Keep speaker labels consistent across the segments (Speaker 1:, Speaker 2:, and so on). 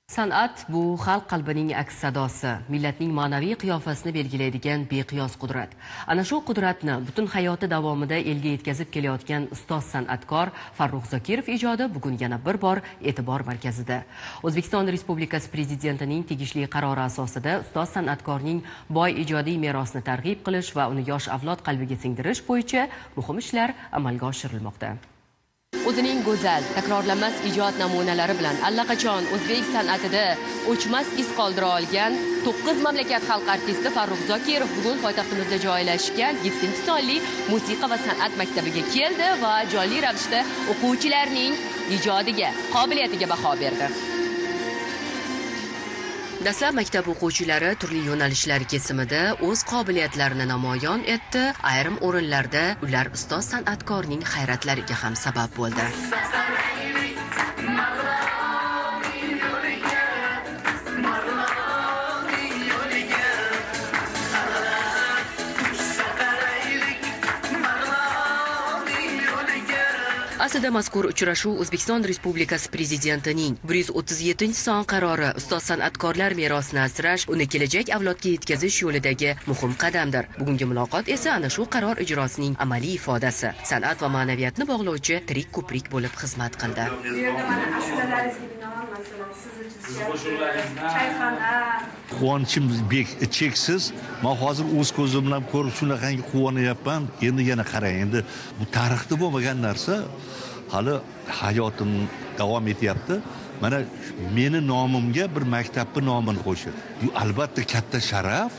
Speaker 1: San'at bu xalq qalbining aks sadosi, millatning ma'naviy qiyofasini belgilaydigan beqiyos qudrat. Ana shu qudratni butun hayoti davomida elga yetkazib kelayotgan ustoz san'atkor Farruh Zokirov ijodi bugun yana bir bor e'tibor markazida. O'zbekiston Respublikasi Prezidentining tegishli qarori asosida ustoz san'atkorning boy ijodiy merosini targ'ib qilish va uni yosh avlod qalbiga singdirish bo'yicha muhim ishlar amalga oshirilmoqda. O'zining go'zal, takrorlanmas ijod namunalari bilan allaqachon o'zbek san'atida o'chmas iz qoldira olgan 9 mamlakat xalq artisti Farruh Zokirov bugun poytaxtimizda joylashgan 7-sonli musiqa va san'at maktabiga keldi va jonli ravishda o'quvchilarning ijodiga, qobiliyatiga baho berdi. Dastlab maktab o'quvchilari turli yo'nalishlar kesimida o'z qobiliyatlarini namoyon etdi. Ayrim o'rinlarda ular ustoz san'atkorning hayratlariga ham sabab bo'ldi. Aslida mazkur uchrashuv O'zbekiston Respublikasi Prezidentining 137-son qarori ustoz san'atkorlar merosini asrash, uni kelajak avlodga yetkazish yo'lidagi muhim qadamdir. Bugungi muloqot esa ana shu qaror ijrosining amaliy ifodasi, san'at va ma'naviyatni bog'lovchi tirik ko'prik bo'lib xizmat qildi.
Speaker 2: Quvonchim cheksiz. Men hozir o'z ko'zim bilan ko'rib shunaqangi quvonyapman. Endi yana qarang, endi bu tarixda bo'lmagan narsa hali hayotim davom etyapti. Mana meni nomimga bir maktabning nomini qo'yishdi. Bu albatta katta sharaf.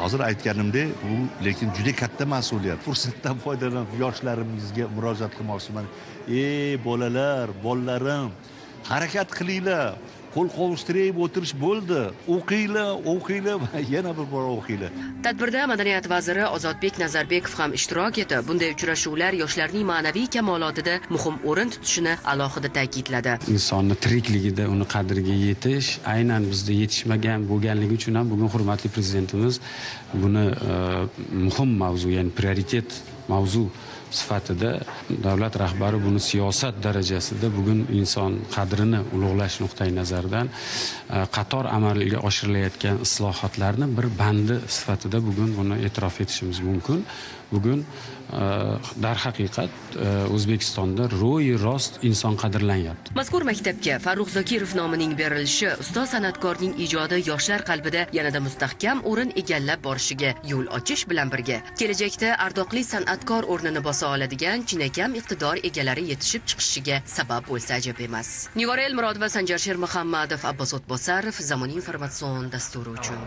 Speaker 2: Hozir aytganimdek, bu lekin juda katta mas'uliyat. Fursatdan foydalanib yoshlarimizga murojaat qilmoqchiman. Ey bolalar, bolalarim, harakat qilinglar. Qo'l qovushtirib o'tirish bo'ldi. O'qinglar va yana bir bor o'qinglar.
Speaker 1: Tadbirda Madaniyat vaziri Ozodbek Nazarbekov ham ishtirok etib, bunday uchrashuvlar yoshlarning ma'naviy kamolotida muhim o'rin tutishini alohida ta'kidladi.
Speaker 3: Insonni tirikligida uni qadriga yetish aynan bizda yetishmagan bo'lganligi uchun ham bugun hurmatli prezidentimiz buni muhim mavzu, ya'ni prioritet mavzu sifatida davlat rahbari buni siyosat darajasida bugun inson qadrini ulug'lash nuqtai nazaridan qator amalga oshirilayotgan islohotlarni bir bandi sifatida bugun buni e'tirof etishimiz mumkin. Bugun darhaqiqat O'zbekistonda ro'yi rost inson qadrlanyapti.
Speaker 1: Mazkur maktabga Farruh Zokirov nomining berilishi ustoz san'atkorning ijodi yoshlar qalbida yanada mustahkam o'rin egallab borishiga yo'l ochish bilan birga, kelajakda ardoqli san'atkor o'rnini bosa oladigan chinakam iqtidor egalari yetishib chiqishiga sabab bo'lsa ajab emas. Nigora Elmurodova, Sanjar Shermuhammadov, Abbos O'tbosarov, Zamonaviy informatsion dasturi uchun.